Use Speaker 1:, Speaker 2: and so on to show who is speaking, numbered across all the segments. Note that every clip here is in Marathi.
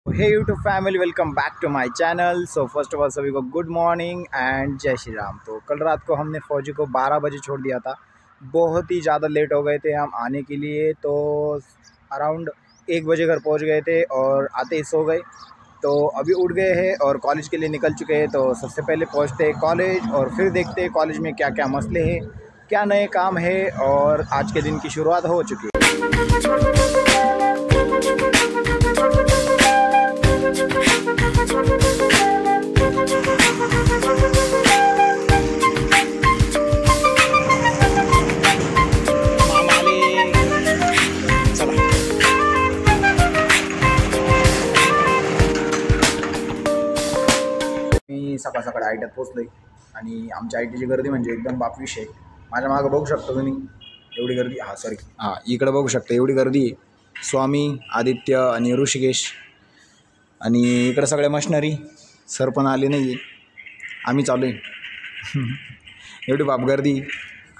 Speaker 1: Hey YouTube family, welcome back to my channel. So first of all सभी को गुड मॉर्निंग एंड जय श्री राम। तो कल रात को हमने फौजी को 12 बजे छोड़ दिया था। बहुत ही ज़्यादा लेट हो गए थे हम आने के लिए, तो अराउंड 1 बजे घर पहुंच गए थे और आते ही सो गए। तो अभी उठ गए हैं और कॉलेज के लिए निकल चुके हैं। तो सबसे पहले पहुंचते हैं कॉलेज और फिर देखते हैं कॉलेज में क्या क्या मसले हैं, क्या नए काम है और आज के दिन की शुरुआत हो चुकी है। मी सकाळ सकाळी आयट्यात पोचलो आहे आणि आमच्या आयटीची गर्दी म्हणजे एकदम बाप विषय। माझ्या मागं बघू शकता तुम्ही एवढी गर्दी, इकडे बघू शकता एवढी गर्दी आहे। स्वामी, आदित्य आणि ऋषिकेश आणि इकडे सगळ्या मशिनरी। सर पण आले नाही, आम्ही चालू आहे। एवढी बाप गर्दी।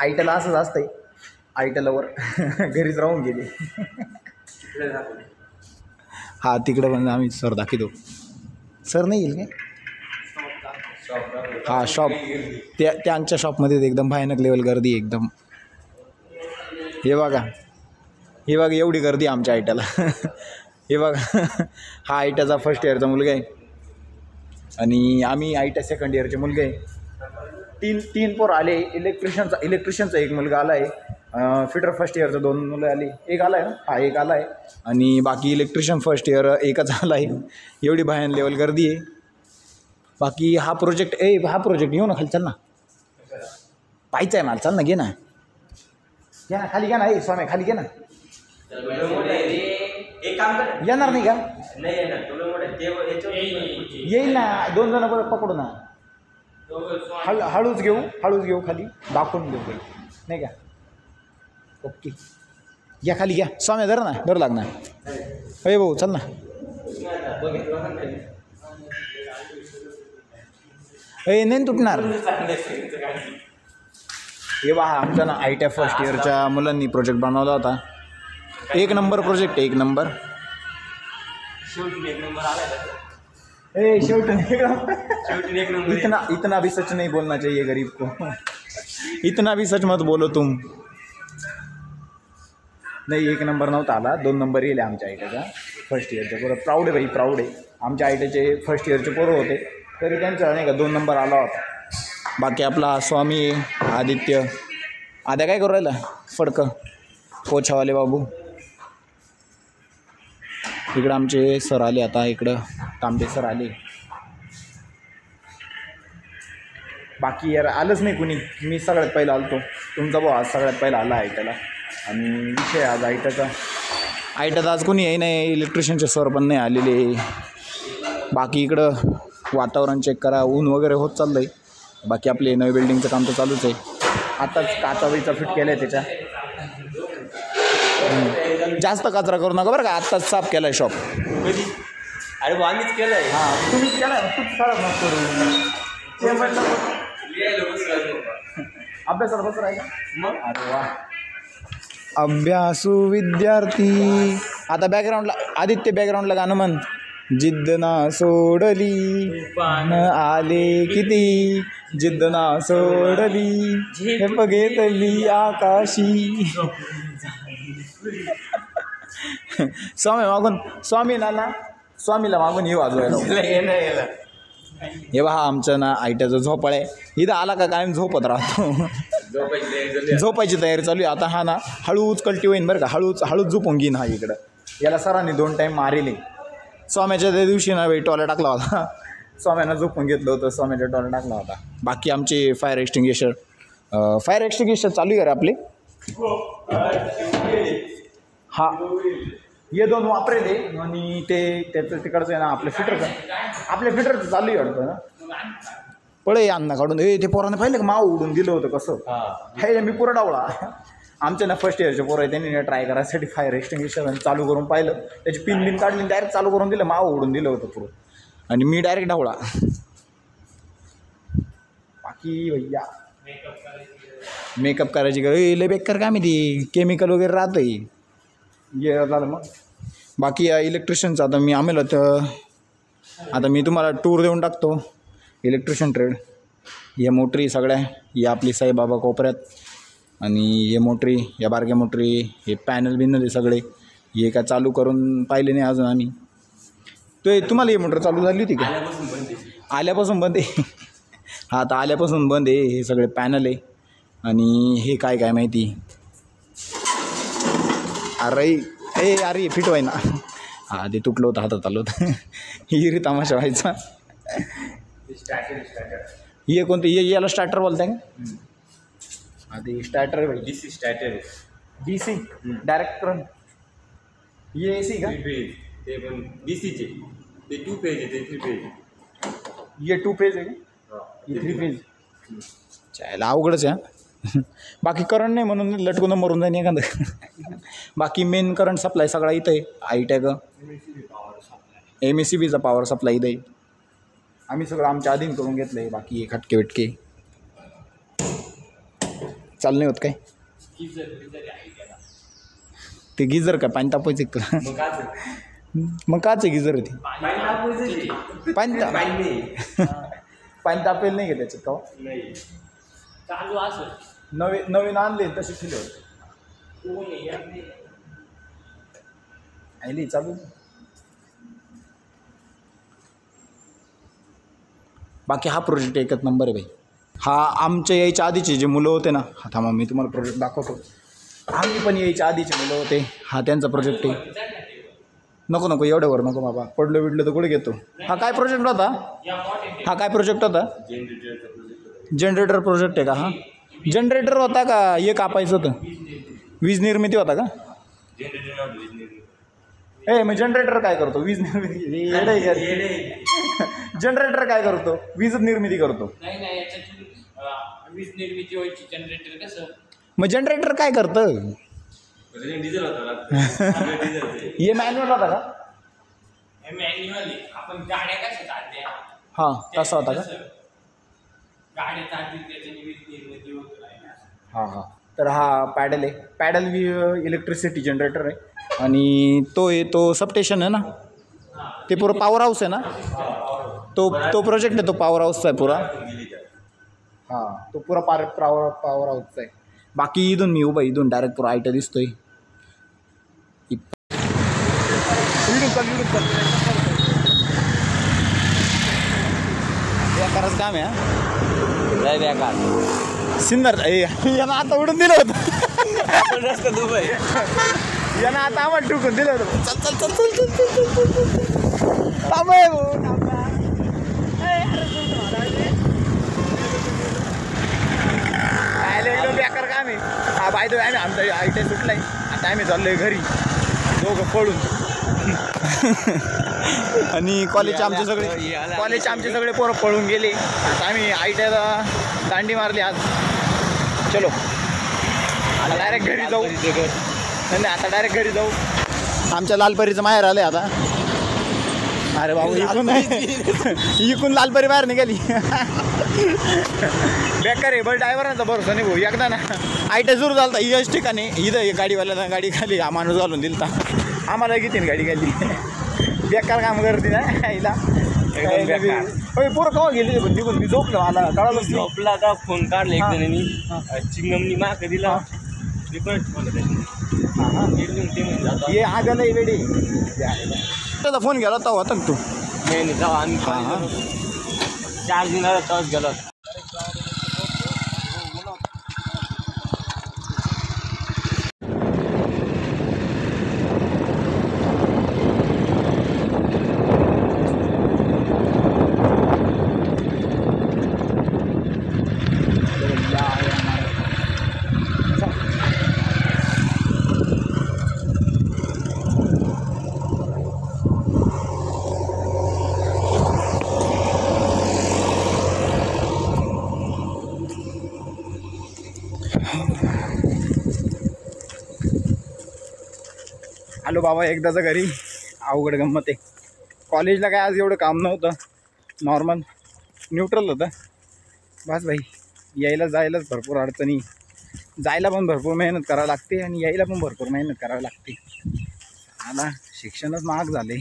Speaker 1: आयट्याला असंच असतंय, आयट्यालावर घरीच राहून गेले। हा तिकडे पण आम्ही सर दाखवतो। सर नाही येईल काय? हा शॉप, त्यांच्या शॉपमध्ये एकदम भयानक लेवल गर्दी एकदम। हे बघा एवढी गर्दी आमच्या आयट्याला। हे बघा हा आयट्याचा फर्स्ट इयरचा मुलगा आहे आणि आम्ही आयट्या सेकंड इयरचे मुलगे आहे। तीन पोर आले। इलेक्ट्रिशियनचा एक मुलगा आला आहे, फिटर फर्स्ट इयरचा 2 मुलं आली, एक आला आहे, हा एक आला आहे आणि बाकी इलेक्ट्रिशियन फर्स्ट इयर एकच आला आहे। एवढी भयान लेवल गर्दी आहे। बाकी हा प्रोजेक्ट येऊ ना खाली, चल ना, पाहायचं आहे मला, चल ना, घे ना खाली, घ्या ना, स्वामी खाली घे ना। येणार नाही का? येईल ना, 2 जण पकडू ना, हळूच घेऊ खाली, दाखवून घेऊ काही नाही का? ओके, घ्या खाली, घ्या स्वामी, धर ना, धर लाग ना, अरे भाऊ चल ना। नाही तुटणार। हे पहा आमच्या ना आयट्या फर्स्ट इयरच्या मुलांनी प्रोजेक्ट बनवला होता। 1 नंबर प्रोजेक्ट, 1 नंबर। इतना भी सच नहीं बोलना चाहिए गरीब को। इतना भी सच मत बोलो तुम। नाही 1 नंबर नव्हता आला, 2 नंबर येईल आमच्या आयट्याचा फर्स्ट इयरच्या पोरं। प्राऊड आहे भाई, प्राऊड आहे। आमच्या आयट्याचे फर्स्ट इयरचे पोरं होते तरी त्यांचा नाही का 2 नंबर आला होता। बाकी आपला स्वामी, आदित्य, आद्या काय करू राहिला? फडकं पोछावाले बाबू। इकडं आमचे सर आले, आता इकडं तांबे सर आले। बाकी यार आलंच नाही कुणी, मी सगळ्यात पहिला आलतो। तुमचा भाऊ आज सगळ्यात पहिला आला आयट्याला आणि विषय आज आयट्याचा आज कोणी आहे नाही। इलेक्ट्रिशियनचे सर पण नाही आलेले। बाकी इकडं वातावरण चेक करा, ऊन वगैरे होत चाललं आहे। बाकी आपले नवी बिल्डिंगचं काम तर चालूच आहे। आताच काचावीचा फिट केलं आहे त्याच्या। जास्त कचरा करू नका बरं का, आत्ताच साफ केला आहे शॉप।
Speaker 2: अरे आम्हीच केलं आहे।
Speaker 1: हां तुम्हीच केला आहे, तूच खराब नको करू। अभ्यासाला बसं राहील मग। अरे वा, अभ्यासू विद्यार्थी। आता बॅकग्राऊंडला आदित्य, बॅकग्राऊंडला गाणं म्हण। जिद्द ना सोडली न आले किती, जिद्द ना सोडली हे बघेतली आकाशी। स्वामी मागून, स्वामीला मागून हे वाजवायला। हे बघा आमचं ना आयट्याचं झोपाळ आहे। इथं आला का कायम झोपत राहतो। झोपायची तयारी चालू आहे आता। हा ना हळूच कल्टी होईन बरं का, हळूच झोपून घेईन हा। इकडं याला सरांनी 2 टाईम मारेले। स्वाम्याच्या त्या दिवशी ना बाई टॉयलेट टाकला होता, स्वाम्यानं झोपून घेतलं होतं, स्वाम्याच्या टॉयलेट टाकला होता। बाकी आमचे फायर एक्स्टिंग्विशर चालू आहे रे आपले। हा हे 2 वापरेले आणि त्याचं तिकडचं आहे ना आपल्या फिटरचं चालू आहे वाटतं ना। पळे अन्न काढून ते पोरानं पाहिलं का माव उडून दिलं होतं कसं? हे मी पुरा डावळा। आमच्या ना फर्स्ट इयरचे पोरं आहे, त्यांनी ट्राय करायसाठी फायर एक्स्टिंग्विशर चालू करून पाहिलं, त्याची पिन काढली, डायरेक्ट चालू करून दिलं, माव उडून दिलं होतं पुरं आणि मी डायरेक्ट डावळा। बाकी भैया मेकअप करायची लय बेकार काम आहे ती, केमिकल वगैरे राहतं आहे। ये झालं मग बाकी इलेक्ट्रिशियनचं आता मी आम्हाला तर आता मी तुम्हाला टूर देऊन टाकतो इलेक्ट्रिशियन ट्रेड. या मोटरी सगळ्या, या आपली साईबाबा कोपऱ्यात, आणि हे मोटरी, या बारक्या मोटरी, हे पॅनल बिनल हे सगळे, हे काय चालू करून पाहिले नाही अजून आम्ही. तो तुम्हाला ही मोटर चालू झाली होती का? आल्यापासून बंद आहे. हा, आता आल्यापासून बंद आहे. हे सगळे पॅनल आहे. आणि हे काय काय माहिती, अरे फिट व्हाय ना. हा, ते तुटलं होतं, हातात आलं होतं. हिरी तमाशा व्हायचा. हे कोणतं, याला स्टार्टर बोलताय का? हा, ते स्टार्टर आहे.
Speaker 2: DC starter,
Speaker 1: DC direct current. ये AC का?
Speaker 2: ते पण डीसीचे, ते 2 पेज आहे, ते 3 पेज.
Speaker 1: ये 2 पेज आहे का? ये 3 पेज. चायला अवघडच आहे. बाकी करंट नाही म्हणून लटकून मरून जाईन एखादं. बाकी मेन करंट सप्लाय सगळा इथं आहे. आयटॅग, MACBचा पॉवर सप्लाय इथं आहे. आम्ही सगळं आमच्या अधीन करून घेतलं आहे. बाकी हे खटके विटके चालणे होत काय. ते गिझर काय पाणी तापवायचं का? मग काच आहे गिझर होती. पाणी तापेल नाही का त्याच्यात का?
Speaker 2: चालू असं
Speaker 1: नवीन आणले तसे ठेवले होते. आयली चालू. बाकी हा प्रोजेक्ट एकच नंबर आहे भाई. हा आमच्या यायच्या आधीचे जे मुलं होते ना, हा थांबा मी तुम्हाला प्रोजेक्ट दाखवतो. आम्ही पण यायच्या आधीचे मुलं होते. हा त्यांचा प्रोजेक्ट आहे. नको एवढ्यावर नको बाबा, पडलं बिडलं तर कुठे घेतो. हा काय प्रोजेक्ट होता? हा काय प्रोजेक्ट होता? जनरेटर प्रोजेक्ट आहे का? हा जनरेटर होता का? हे कापायचं होतं, वीज निर्मिती होता का? मग जनरेटर काय करतो? वीज निर्मिती. जनरेटर काय करतो? वीज निर्मिती करतो.
Speaker 3: वीज निर्मिती व्हायची जनरेटर कसं?
Speaker 1: मग जनरेटर काय करतं?
Speaker 2: डिझेल होता.
Speaker 1: हे मॅन्युअल होता का?
Speaker 3: मॅन्युअली आपण गाड्या कशा चालत्या,
Speaker 1: हां तसा होता का?
Speaker 3: गाड्या चालतील त्याच्याने वीज निर्मिती होत नाही.
Speaker 1: हां. तर हा पॅडल आहे. पॅडल इलेक्ट्रिसिटी जनरेटर आहे. आणि तो सबस्टेशन आहे ना, ते पुरं पॉवर हाऊस आहे ना, तो प्रोजेक्ट आहे. तो पॉवर हाऊसचा आहे पुरा. हां, तो पुरा पॉवर हाऊसचा आहे. बाकी इथून मी उभा, इथून डायरेक्ट पुरा आयटा दिसतोय. बेकारच काम आहे.
Speaker 2: लय बेकार.
Speaker 1: सिन्नर यानं आता उडून दिलं होतं.
Speaker 2: रस्ता दुबई
Speaker 1: यानं आता आम्हाला टुकून दिलं होतं. चल थांब एकदम बेकार काम आहे. हा बाय द वे, आम्ही आमचा आयटा सुटला आहे. आता आम्ही चाललो आहे घरी, दोघं पळून. आणि कॉलेजचे आमचे सगळे पोरं पळून गेले. आता आम्ही आयट्याला दांडी मारली आज. चलो आता डायरेक्ट घरी जाऊ. नाही आता डायरेक्ट घरी जाऊ. आमच्या लालपरीचं माहेर आलं आहे आता. अरे बाबू इकून लालपरी बाहेर निघाली. बेकार आहे. बरं ड्रायव्हरांचा भरोसा नाही भाऊ. एकदा ना आयट्या सुरू झाला यश ठिकाणी, इथं गाडीवाल्याला गाडी खाली हा माणूस घालून दिलता. आम्हाला किती गाडी खाली. बेकार काम करते ना आईला. पोरं केव्हा गेली पण निघून. मी झोपलं, मला कळालं
Speaker 2: झोपला का फोन काढला एक जणांनी, चिंगमनी माग दिला.
Speaker 1: ये आगाला वेडी. त्याचा फोन गेला तेव्हा होता तू?
Speaker 2: नाही तेव्हा आम्ही चार्जिंग तेव्हाच गेलो.
Speaker 1: आलो बाबा एकदाचं घरी. अवघड गंमत आहे. कॉलेजला काय आज एवढं काम नव्हतं, नॉर्मल न्यूट्रल होतं बस भाई. यायला जायलाच भरपूर अडचणी. जायला पण भरपूर मेहनत करावी लागते आणि यायला पण भरपूर मेहनत करावी लागते. आता शिक्षणच महाग झाले,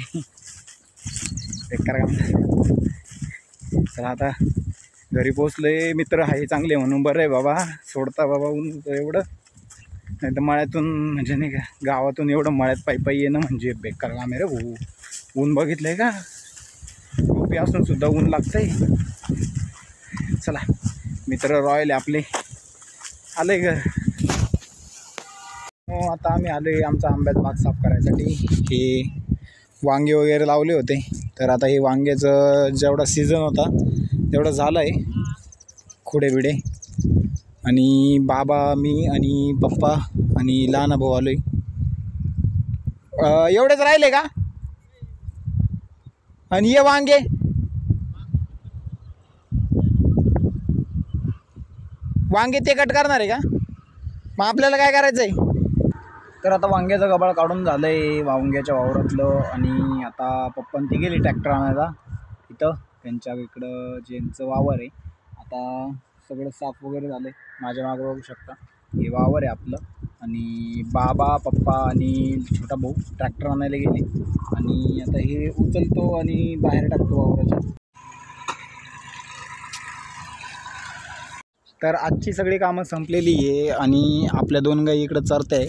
Speaker 1: बेकार काम. तर आता घरी पोचले, मित्र आहे चांगले म्हणून बरं आहे बाबा, सोडता बाबा ऊन एवढं. नाही तर मळ्यातून म्हणजे नाही का गावातून एवढं मळ्यात पायी येणं म्हणजे बेकार काम आहे रे भाऊ. ऊन बघितलं आहे का, टोपी असून सुद्धा ऊन लागतंय. चला मित्र रॉयल आपले आले घर. आता आम्ही आलो आहे आमचा आंब्याचा बाग साफ करायसाठी. हे वांगे वगैरे लावले होते, तर आता हे वांग्याचं जेवढा सीझन होता तेवढं झालं आहे. खुडे बिडे आणि बाबा, मी आणि पप्पा आणि लहान भाऊ आलो आहे. एवढेच राहिले का? आणि ये वांगे वांगे ते कट करणार आहे का? मग आपल्याला काय करायचं आहे? तर आता वांग्याचं गबाळ काढून झालं आहे वांग्याच्या वावरातलं. आणि आता पप्पांनी ती गेली ट्रॅक्टर आणायला इथं त्यांच्या इकडं ज्यांचं वावर आहे. आता सगळं साफ वगैरे झालं आहे. माझ्या मागं बघू शकता हे वावर आहे आपलं. आणि बाबा, पप्पा आणि छोटा भाऊ ट्रॅक्टर आणायला गेले. आणि आता हे उचलतो आणि बाहेर टाकतो वावराच्या. तर आजची सगळी कामं संपलेली आहे. आणि आपल्या 2 गाई इकडं चरत आहे,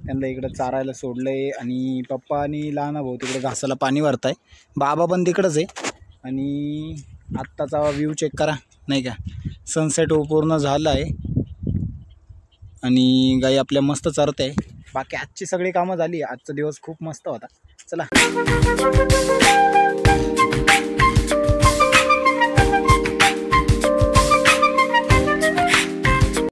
Speaker 1: त्यांना इकडं चारायला सोडलं आहे. आणि पप्पा आणि लहान भाऊ तिकडे घासाला पाणी भरत आहे. बाबा पण तिकडंच आहे. आणि आत्ताचा व्ह्यू चेक करा नाही का, सनसेट पूर्ण झालं आहे. आणि गाई आपल्या मस्त चरत आहे. बाकी आजची सगळी कामं झाली. आजचा दिवस खूप मस्त होता. चला.